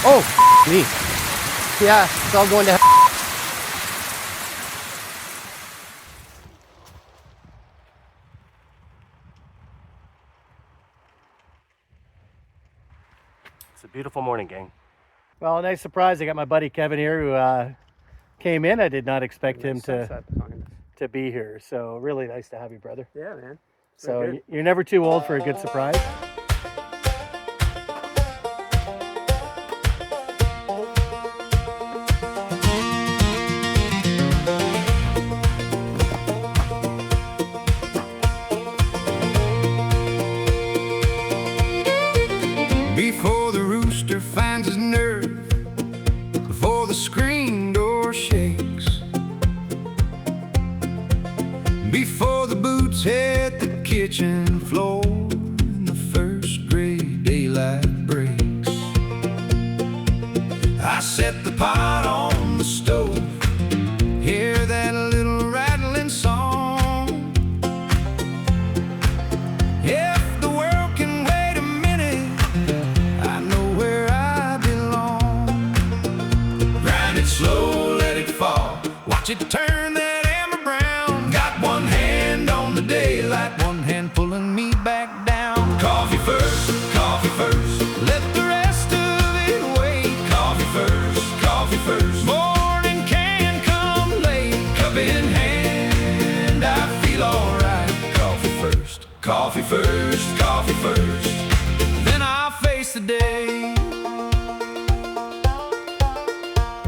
Oh, me. Yeah, it's all going to hell. It's a beautiful morning, gang. Well, a nice surprise. I got my buddy Kevin here who came in. I did not expect him to be here. So really nice to have you, brother. Yeah, man. So you're never too old for a good surprise. Before the rooster finds his nerve, before the screen door shakes, before the boots hit the kitchen floor and the first gray daylight breaks, I set the pot on the stove, hear that little rattling song. If the world can wait a minute, I know where I belong. Grind it slow, let it fall, watch it turn that amber brown. Got one hand on the daylight, one hand pulling me back down. Coffee first, let the rest of it wait. Coffee first, morning can come late. Cup in hand, I feel alright. Coffee first, then I'll face the day.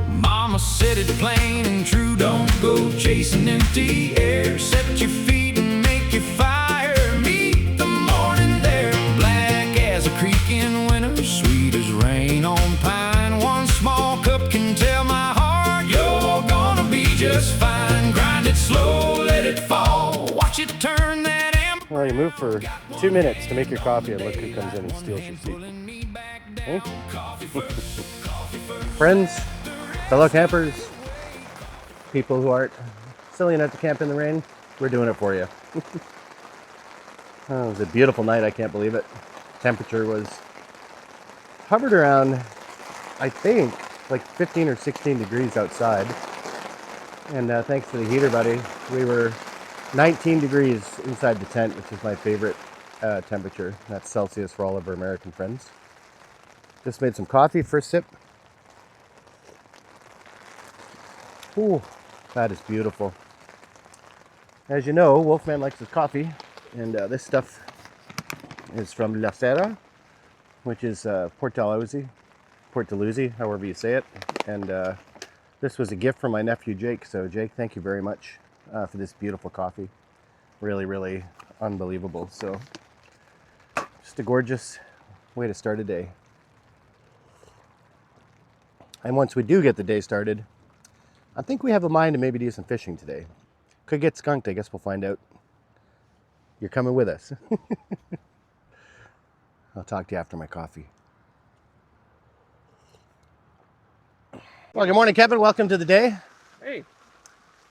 Mama said it plain and true, don't go chasing empty air. Set your feet and make your fire, meet the morning there. Black as a creek in winter, sweet as rain on pine. One small cup can tell my heart you're gonna be just fine. Grind it slow, let it fall, watch it turn that amber. Well, you move for 2 minutes to make your coffee and look who comes in and steals your seat. Okay? Friends, fellow campers, people who aren't silly enough to camp in the rain, we're doing it for you. Oh, it was a beautiful night, I can't believe it. Temperature was hovered around, I think, like 15 or 16 degrees outside. And thanks to the heater, buddy, we were 19 degrees inside the tent, which is my favorite temperature. That's Celsius for all of our American friends. Just made some coffee, first sip. Ooh, that is beautiful. As you know, Wolfman likes his coffee, and this stuff is from La Serra, which is Port Dalhousie, however you say it. And this was a gift from my nephew Jake. So Jake, thank you very much for this beautiful coffee. Really, really unbelievable. So just a gorgeous way to start a day. And once we do get the day started, I think we have a mind to maybe do some fishing today. Could get skunked, I guess we'll find out. You're coming with us. I'll talk to you after my coffee. Well, good morning, Kevin. Welcome to the day. Hey.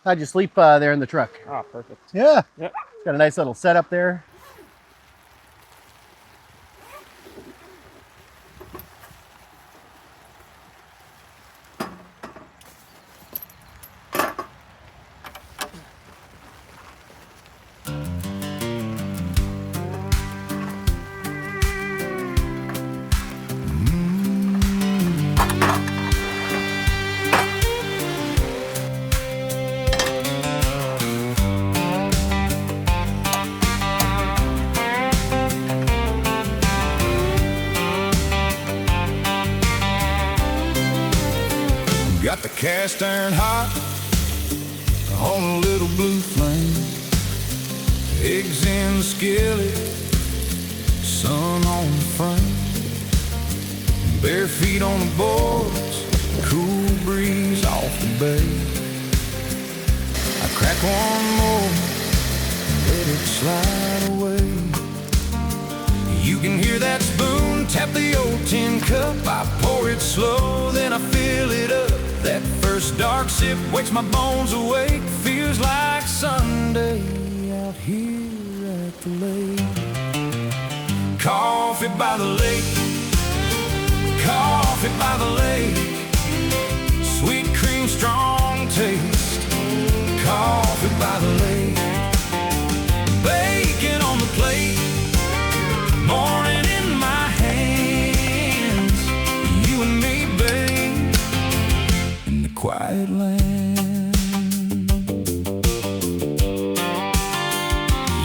How'd you sleep there in the truck? Oh, perfect. Yeah. Yep. It's got a nice little setup there. Got the cast iron hot on a little blue flame. Eggs in the skillet, sun on the frame. Bare feet on the boards, cool breeze off the bay. I crack one more, let it slide away. You can hear that spoon tap the old tin cup. I pour it slow, then I fill it up. That first dark sip wakes my bones awake. Feels like Sunday out here at the lake. Coffee by the lake, coffee Coffee by the lake, sweet cream, strong taste. Coffee by the lake, bacon on the plate, morning in my hands. You and me, babe, in the quiet land.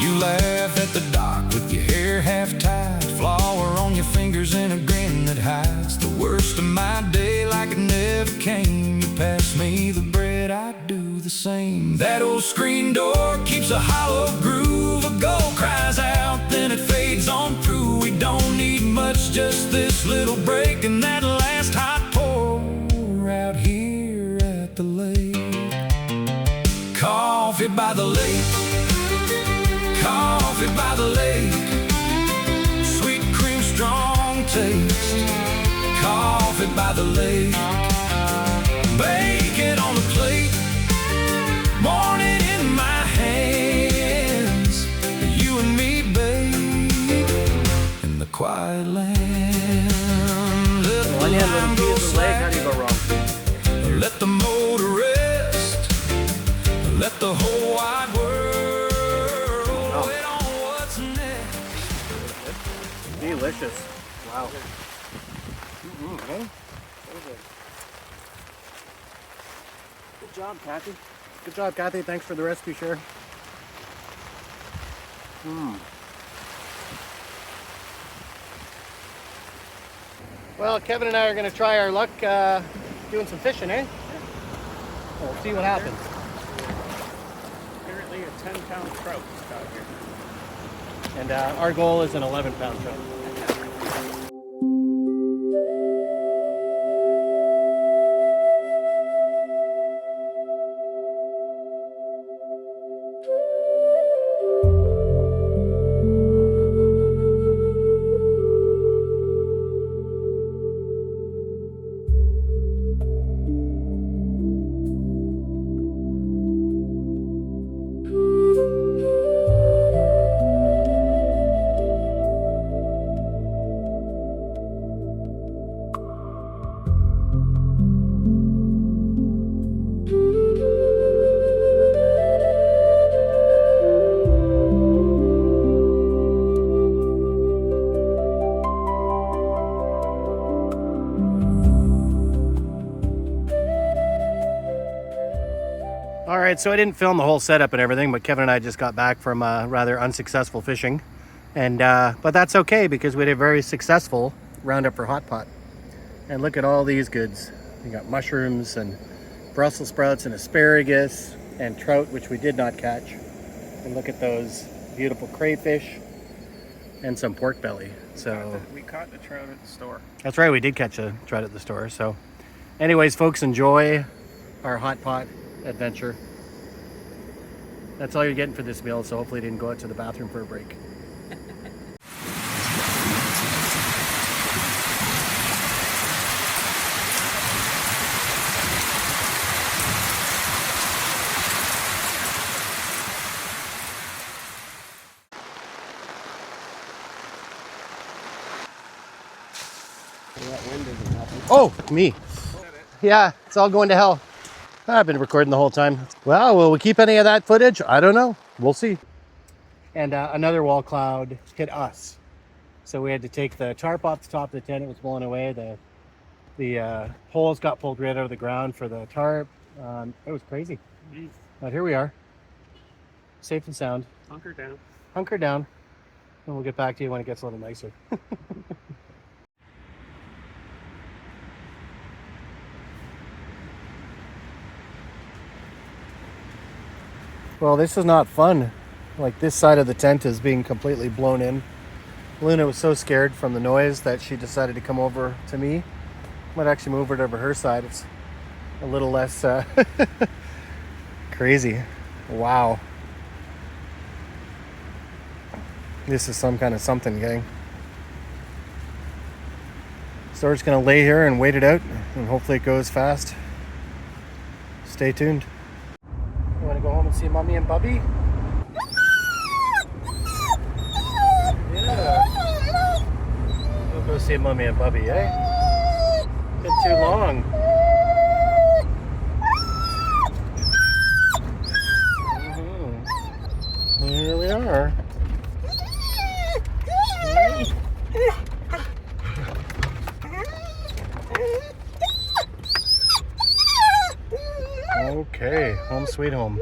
You laugh at the dock with your hair half tied, flour on your fingers and a grin that hides the worst of my day like it never came. You pass me the bread, I do the same. That old screen door keeps a hollow groove. A gull cries out, then it fades on through. We don't need much, just this little break and that last hot pour out here at the lake. Coffee by the lake, coffee by the lake, sweet cream, strong taste. Coffee by the lake, bacon on the plate, morning in my hands. You and me, babe, in the quiet land. Let the line go slack, how do you go wrong? let the motor rest, let the whole wide world wait on what's next. Delicious. Wow. Good job, Kathy. Good job, Kathy. Thanks for the recipe, share. Well, Kevin and I are going to try our luck doing some fishing, eh? We'll see what happens. Apparently a 10-pound trout is caught here. And our goal is an 11-pound trout. All right, so I didn't film the whole setup and everything, but Kevin and I just got back from rather unsuccessful fishing, and but that's okay because we had a very successful roundup for hot pot. And look at all these goods. We got mushrooms and Brussels sprouts and asparagus and trout, which we did not catch. And look at those beautiful crayfish and some pork belly. So We caught the trout at the store. that's right, we did catch a trout at the store. So anyways, folks, enjoy our hot pot adventure. That's all you're getting for this meal, so hopefully you didn't go out to the bathroom for a break. Oh, me. Yeah, it's all going to hell. I've been recording the whole time. Well, will we keep any of that footage? I don't know. We'll see. And another wall cloud hit us. So we had to take the tarp off the top of the tent. It was blowing away. The poles got pulled right out of the ground for the tarp. It was crazy. But here we are. Safe and sound. Hunker down. Hunker down. And we'll get back to you when it gets a little nicer. Well, this is not fun. Like, this side of the tent is being completely blown in. Luna was so scared from the noise that she decided to come over to me. Might actually move it over her side. It's a little less crazy. Wow. This is some kind of something, gang. So we're just gonna lay here and wait it out, and hopefully it goes fast. Stay tuned. You wanna go home and see Mommy and Bubby? Yeah. We'll go see Mommy and Bubby, eh? too long. Here we are. Okay, home sweet home.